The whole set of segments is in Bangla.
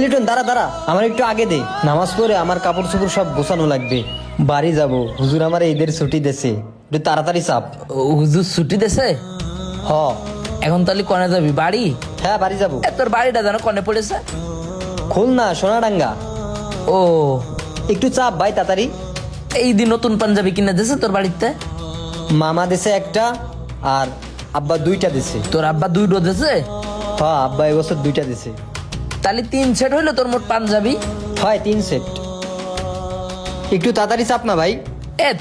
লিটন দাঁড়া দাঁড়া, আমার একটু আগে দে। নামাজ পড়ে আমার কাপড় চোপড় সব গোছানো লাগবে, বাড়ি যাব। হুজুর আমার ঈদের ছুটি দেছে, একটু তাড়াতাড়ি চাপ। হুজুর ছুটি দেছে? হ। এখন তাহলে কনে যাবি? বাড়ি? হ্যাঁ বাড়ি যাব। তোর বাড়িটা যেন কনে পড়েছে? খুলনা সোনাডাঙ্গা। ও, একটু চাপ ভাই তাড়াতাড়ি। এই দিন নতুন পাঞ্জাবি কিনে দিছে তোর বাড়িতে? মামা দেছে একটা, আর আব্বা দুইটা দিছে। তোর আব্বা দুইটো দিছে? হ্যাঁ আব্বা এবছর দুইটা দিছে। তাহলে 3 সেট হইলো তোর মোট পাঞ্জাবি। হয় 3 সেট। একটু তাড়াতাড়ি চাপ না ভাই।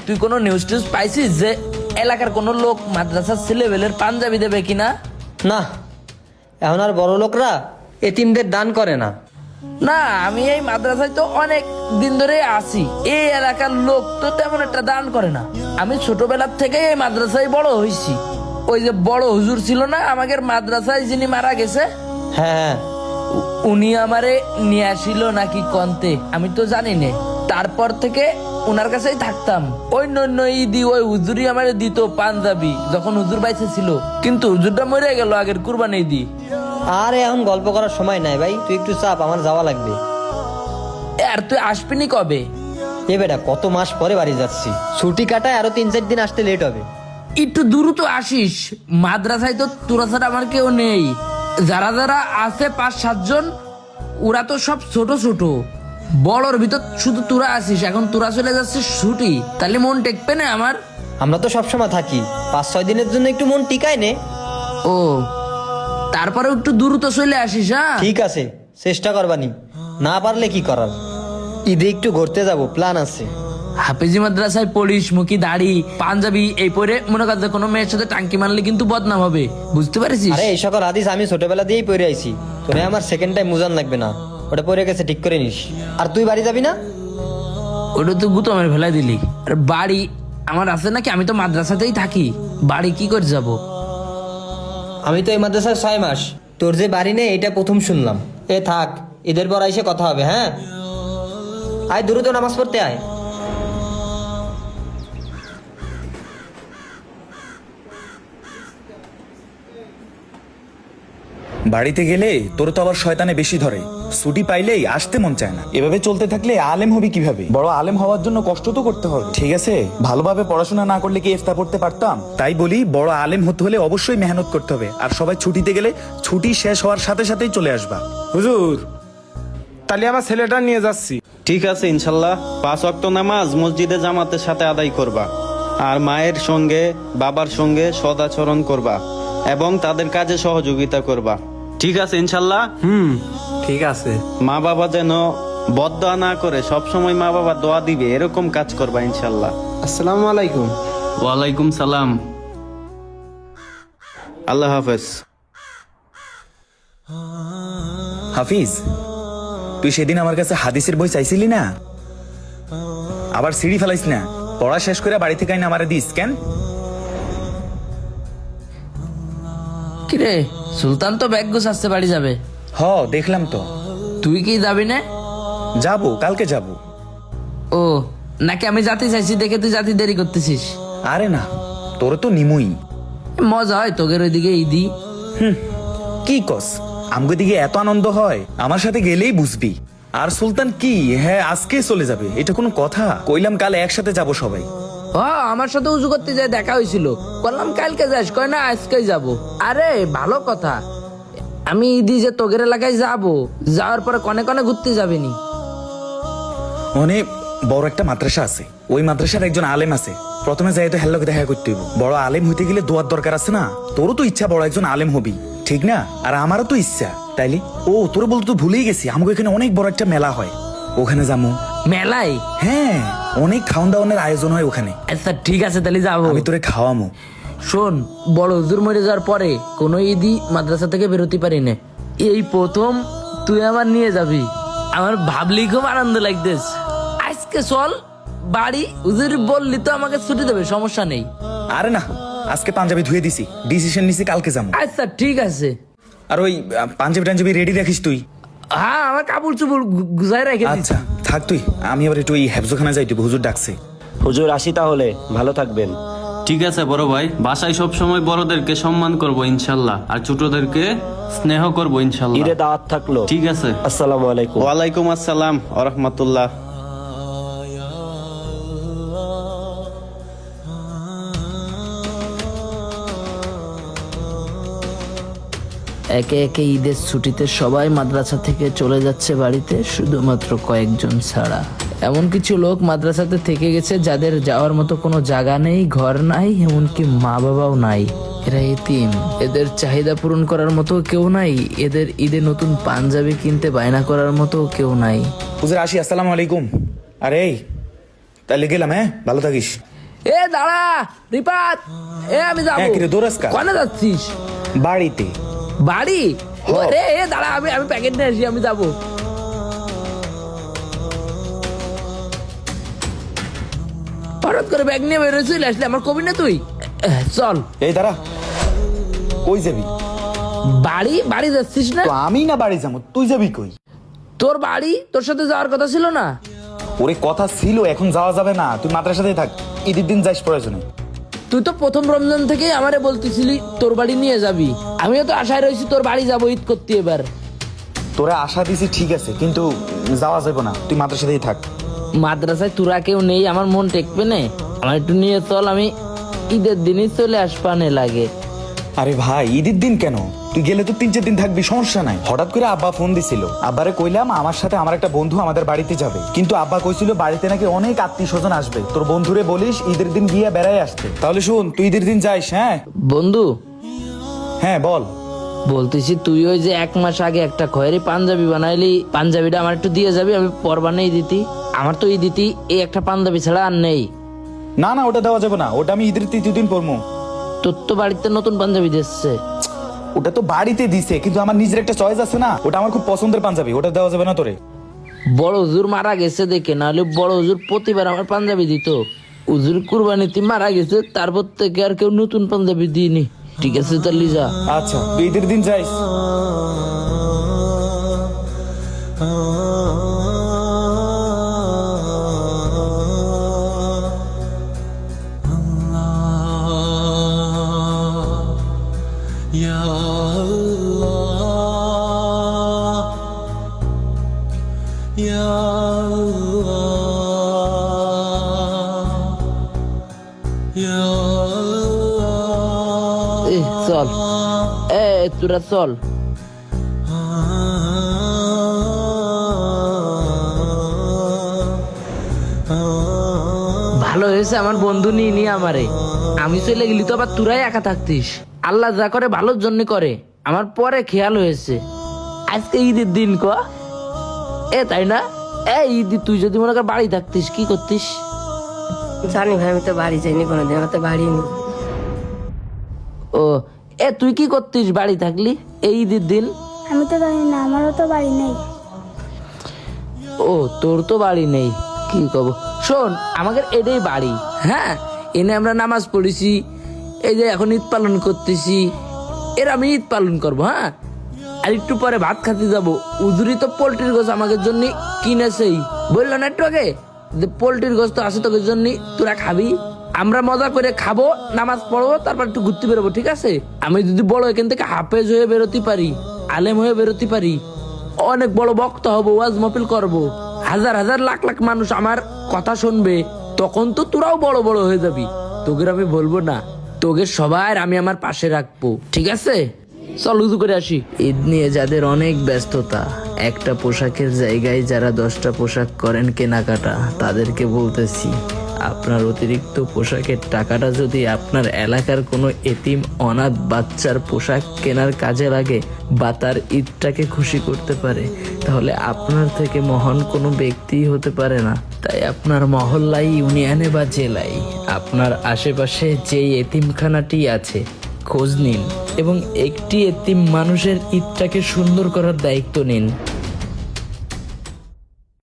তুই কোনো নিউজ টিউজ পাইছিস যে এলাকার কোনো লোক মাদ্রাসার ছেলেবেলের পাঞ্জাবি দেবে কিনা? না, এখন আর বড় লোকরা এতিমদের দান করে না। না, আমি এই মাদ্রাসায় তো অনেক দিন ধরে আছি, এই এলাকার লোক তো তেমন একটা দান করে না। আমি ছোটবেলার থেকে এই মাদ্রাসায় বড় হয়েছি। ওই যে বড় হুজুর ছিল না আমাদের মাদ্রাসায়, যিনি মারা গেছে, হ্যাঁ হ্যাঁ, উনি আমারে নিয়ে আসিল নাকি কন্তে, আমি তো জানি না। তারপর থেকে ওনার কাছেই থাকতাম। ওই নন্য ঈদি ওই হুজুরই আমারে দিত পাঞ্জাবি, যখন হুজুর বাইসে ছিল। কিন্তু হুজুরটা মরে গেল আগের কুরবানি ঈদি। আর এখন গল্প করার সময় নাই ভাই, তুই একটু চাপ, আমার যাওয়া লাগবে। আর তুই আসবিনি কবে? এ বেটা কত মাস পরে বাড়ি যাচ্ছি, ছুটি কাটায় আরো 3-4 দিন আসতে লেট হবে। একটু দ্রুত আসিস, মাদ্রাসায় তো তোরা ছাড়া আমার কেউ নেই। যারা যারা আছে 5-7 জন, ওরা তো সব ছোট ছোট। বড়র ভিতর শুধু তোরা আসিস, এখন তোরা চলে যাচ্ছিস ছুটি, তাহলে মন টেকবে না আমার? আমরা তো সবসময় থাকি, 5-6 দিনের জন্য একটু মন টিকায় নে। ও, তারপরে একটু দ্রুত চলে আসিস। হ্যাঁ ঠিক আছে, চেষ্টা করবানি, না পারলে কি করার। ঈদে একটু ঘুরতে যাব, প্ল্যান আছে। হাফেজি মাদ্রাসায় পড়িস, মুখি দাড়ি পাঞ্জাবি এই পরে মনে কর যে কোনো মেয়ের সাথে টাঙ্কি মারলে কিন্তু বদনাম হবে, বুঝতে পারিস? আরে এই সকল হাদিস আমি ছোটবেলা দিয়েই পড়ে আইছি, তোরে আমার সেকেন্ড টাইম মুজান লাগবে না, ওটা পড়ে গেছে, ঠিক করে নিস। আর তুই বাড়ি যাবি না? ওটা তো গুতমের ফেলাই দিলি। আর বাড়ি আমার আছে নাকি? আমি তো মাদ্রাসাতেই থাকি, বাড়ি কি করে যাব? আমি তো এই মাদ্রাসায় 6 মাস, তোর যে বাড়ি নেই এটা প্রথম শুনলাম। এ থাক, ঈদের পর আইসে কথা হবে। হ্যাঁ আয়, দ্রুত নামাজ পড়তে আয়। বাড়িতে গেলে তোর তো আবার শয়তানে বেশি ধরে, ছুটি পাইলেই আসতে মন চায় না। এভাবে চলতে থাকলে আলেম হবি কিভাবে? বড় আলেম হওয়ার জন্য কষ্ট তো করতে হবে, ঠিক আছে? ভালোভাবে পড়াশোনা না করলে কি ইফতা পড়তে পারতাম? তাই বলি, বড় আলেম হতে হলে অবশ্যই মেহনত করতে হবে। আর সবাই ছুটিতে গেলে ছুটি শেষ হওয়ার সাথে সাথেই চলে আসবা। হুজুর, তাহলে আমার ছেলেটা নিয়ে যাচ্ছি। ঠিক আছে, ইনশাল্লাহ 5 ওয়াক্ত নামাজ মসজিদে জামাতের সাথে আদায় করবা, আর মায়ের সঙ্গে বাবার সঙ্গে সদাচরণ করবা এবং তাদের কাজে সহযোগিতা করবা। ঠিক আছে ইনশাল্লাহ? ঠিক আছে। মা বাবা যেন বদদোয়া না করে, সব সময় মা বাবা দোয়া দিবে এরকম কাজ করবা ইনশাল্লাহ। আসসালামু আলাইকুম। ওয়ালাইকুম সালাম। আল্লাহ হাফেজ। হাফিজ, তুই সেদিন আমার কাছে হাদিসের বই চাইছিলি না? আবার সিঁড়ি ফেলাইস না, পড়া শেষ করে বাড়ি থেকে আইনা আমারে দিস কেন? কিরে, সুলতান তো ব্যাগ গুছাচ্ছে বাড়ি যাবে। হ, দেখলাম তো। তুই কি যাবি না? যাবো, কালকে যাবো। ও, নাকি আমি জাতি চাইছি দেখে তুই জাতি দেরি করতেছিস? আরে না, তোর তো নিমুই। মজা হয় তোদের ওইদিকে ঈদি? কি কস, আমগো দিকে এত আনন্দ হয়? আমার সাথে গেলেই বুঝবি। আর সুলতান কি, হ্যাঁ আজকে চলে যাবে, এটা কোনো কথা? কইলাম কাল একসাথে যাব সবাই। আমার সাথে উজু করতে যায় দেখা হয়েছিল, বললাম কালকে যাস, কয় না আজকেই যাব। আরে ভালো কথা, আমি ঈদি যে তোগের এলাকায় যাব, যাওয়ার পরে কনে কনে ঘুরতে যাবিনি? অনেক বড় একটা মাদ্রাসা আছে, ওই মাদ্রাসার একজন আলেম আছে। প্রথমে যাই তো হেল্লোকে দেখা করতে হইব। বড় আলেম হইতে গেলে দোয়ার দরকার আছে না? তোরও তো ইচ্ছা বড় একজন আলেম হবি, ঠিক না? আর আমারও তো ইচ্ছা, তাইলে ও তোর বলতে তো ভুলেই গেছি, আমাকে এখানে অনেক বড় একটা মেলা হয়, ওখানে যাবো। মেলায়? হ্যাঁ, অনেক খাওয়ান দাওয়ানের আয়োজন হয় ওখানে। আচ্ছা ঠিক আছে, তাহলে যাবো। আমি তোরে খাওয়ামো। শোন, বড় হুজুর মরে যাওয়ার পরে কোনো ঈদই মাদ্রাসা থেকে বেরোতে পারি না, এই প্রথম তুই আমার নিয়ে যাবি। আমার ভাবলি খুব আনন্দ লাগতেছে। আজকে চল বাড়ি, হুজুর বললি তো আমাকে ছুটি দেবে, সমস্যা নেই। আরে না, আজকে পাঞ্জাবি ধুয়ে দিছি, ডিসিশন নিছি কালকে যাবো। আচ্ছা ঠিক আছে। আর ওই পাঞ্জাবি টাঞ্জাবি রেডি রাখিস তুই। হ্যাঁ, আমার কাপড় চুপড় গুজাই রেখে দিচ্ছি। আচ্ছা থাক তুই, আমি আবার একটু ওই হেফজোখানা যাইতে, হুজুর ডাকছে। হুজুর আসি তাহলে, ভালো থাকবেন। ঠিক আছে বড় ভাই, বাসায় সব সময় বড়দেরকে সম্মান করব ইনশাল্লাহ, আর ছোটদেরকে স্নেহ করব ইনশাল্লাহ। ঈদে দাওয়াত থাকলো। ঠিক আছে। আসসালামু আলাইকুম। ওয়ালাইকুম আসসালাম ওয়া রাহমাতুল্লাহ। একে একে ঈদের ছুটিতে সবাই মাদ্রাসা থেকে চলে যাচ্ছে বাড়িতে, শুধুমাত্র কয়েকজন ছাড়া। এমন কিছু লোক মাদ্রাসাতে থেকে গেছে যাদের যাওয়ার মতো কোনো জায়গা নেই, ঘর নাই, এমনকি মা বাবাও নাই। এরা এতিম, এদের চাহিদা পূরণ করার মতো কেউ নাই, এদের ঈদে নতুন পাঞ্জাবি কিনতে বায়না করার মতো কেউ নাই। হুজুর আসি, আসসালামু আলাইকুম। আরে এই, তাহলে গেলাম, হ্যাঁ ভালো থাকিস। এ দাঁড়া রিপাত, আমি যাবো। হ্যাঁ, কিরে দৌড়াস কা? কোনে যাচ্ছিস? বাড়িতে। বাড়ি? রে দাঁড়া, আমি প্যাকেট নিয়ে আসি, আমি যাবো। হঠাৎ করে ব্যাগ নিয়ে বেরোয় চলে আসলে, আমার কবি না তুই? চল। এই দাঁড়া, কই যাবি? বাড়ি যাচ্ছিস না? তো আমি না বাড়ি যাবো, তুই যাবি কই? তোর বাড়ি, তোর সাথে যাওয়ার কথা ছিল না? ওরে কথা ছিল, এখন যাওয়া যাবে না, তুই মাদ্রাসাতেই থাক, ঈদের দিন যাইস প্রয়োজনে। তুই তো প্রথম রমজান থেকে আমারে বলতেছিলি তোর বাড়ি নিয়ে যাবি, আমিও তো আশায় রয়েছি তোর বাড়ি যাবো ঈদ করতে। এবার তোরা আশা দিছি ঠিক আছে, কিন্তু যাওয়া যাবে না, তুই মাদ্রাসাতেই থাক। মাদ্রাসায় তোরা কেউ নেই, আমার মন টেকবে না, আমার একটু নিয়ে চল, আমি ঈদের দিনই চলে আসবানে লাগে। আরে ভাই, ঈদের দিন কেন? তুই গেলে তো 3-4 দিন থাকবি, সমস্যা নাই। হঠাৎ করে আব্বা ফোন দিছিল, আব্বারে কইলাম আমার সাথে আমার একটা বন্ধু আমাদের বাড়িতে যাবে, কিন্তু আব্বা কইছিল বাড়িতে নাকি অনেক আত্মীয় স্বজন আসবে, তোর বন্ধুরে বলিস ঈদের দিন গিয়ে বেড়াই আসতে। তাহলে শুন, তুই ঈদের দিন যাইস। হ্যাঁ বন্ধু, হ্যাঁ বল। বলতেছি তুই ওই যে 1 মাস আগে একটা খয়েরি পাঞ্জাবি বানাইলি, পাঞ্জাবিটা আমার একটু দিয়ে যাবি, আমি পর বানাই দিতি। আমার তো এই দিতি এই একটা পাঞ্জাবি ছাড়া আর নেই। না না, ওটা দেওয়া যাবে না, ওটা আমি ঈদের 3য় দিন পরবো। তোর তো বাড়িতে নতুন পাঞ্জাবি দিচ্ছে। ওটা তো বাড়িতে দিছে, কিন্তু আমার নিজের একটা চয়েস আছে না, ওটা আমার খুব পছন্দের পাঞ্জাবি, ওটা দেওয়া যাবে না তোরে। বড় হুজুর মারা গেছে দেখে, নাহলে বড় হুজুর প্রতিবার আমার পাঞ্জাবি দিত। হুজুর কুরবানিতে মারা গেছে, তারপর থেকে আর কেউ নতুন পাঞ্জাবি দিইনি। ঠিক আছে তাহলে যা। আচ্ছা, তুই ঈদের দিন যাইস। চল, তোরা চল। ভালো হয়েছে আমার বন্ধু নিয়ে আমারে, আমি চলে গেলি তো আবার তোরাই একা থাকতিস। আল্লাহ যা করে ভালোর জন্য করে, আমার পরে খেয়াল হয়েছে আজকে ঈদের দিন ক তাই না? ঈদ তুই যদি মনে কর বাড়ি থাকতিস কি করতিস? জানি ভাই, আমি তো বাড়ি যাইনি কোনোদিন, আমার তো বাড়ি নেই। ও তুই কি করতিস বাড়ি থাকলি এই ঈদের দিন? আমি তো জানি না, আমারও তো বাড়ি নেই। ও তোর তো বাড়ি নেই, কি কব। শোন, আমাদের এটাই বাড়ি। হ্যাঁ, এনে আমরা নামাজ পড়েছি, এই যে এখন ঈদ পালন করতেছি, এর আমি ঈদ পালন করবো। হ্যাঁ, আর একটু পরে ভাত খাতে যাবো। উজুরি তো পোল্ট্রির গোছ আমাদের জন্য কিনেছেই, বললো না একটু আগে যে পোল্ট্রির গোছ তো আছে তোদের জন্য, তোরা খাবি। আমরা মজা করে খাবো, নামাজ পড়বো, তারপর একটু ঘুরতে বেরোবো। ঠিক আছে? আমি যদি বড় এখান থেকে হাফেজ হয়ে বেরোতে পারি, আলেম হয়ে বেরোতে পারি, অনেক বড় বক্তা হবো, ওয়াজ মাহফিল করবো, হাজার হাজার লাখ লাখ মানুষ আমার কথা শুনবে, তখন তো তোরাও বড় বড় হয়ে যাবি। তোকে আমি বলবো না, তোকে সবার আমি আমার পাশে রাখবো। ঠিক আছে? চল উজু করে আসি। ঈদ নিয়ে যাদের অনেক ব্যস্ততা, একটা পোশাকের জায়গায় যারা 10টা পোশাক করেন কেনাকাটা, তাদেরকে বলতেছি আপনার অতিরিক্ত পোশাকের টাকাটা যদি আপনার এলাকার কোনো এতিম অনাথ বাচ্চার পোশাক কেনার কাজে লাগে বা তার ঈদটাকে খুশি করতে পারে, তাহলে আপনার থেকে মহান কোনো ব্যক্তিই হতে পারে না। তাই আপনার মহল্লায়, ইউনিয়নে বা জেলায় আপনার আশেপাশে যেই এতিমখানাটি আছে খোঁজ নিন এবং একটি এতিম মানুষের ঈদটাকে সুন্দর করার দায়িত্ব নিন।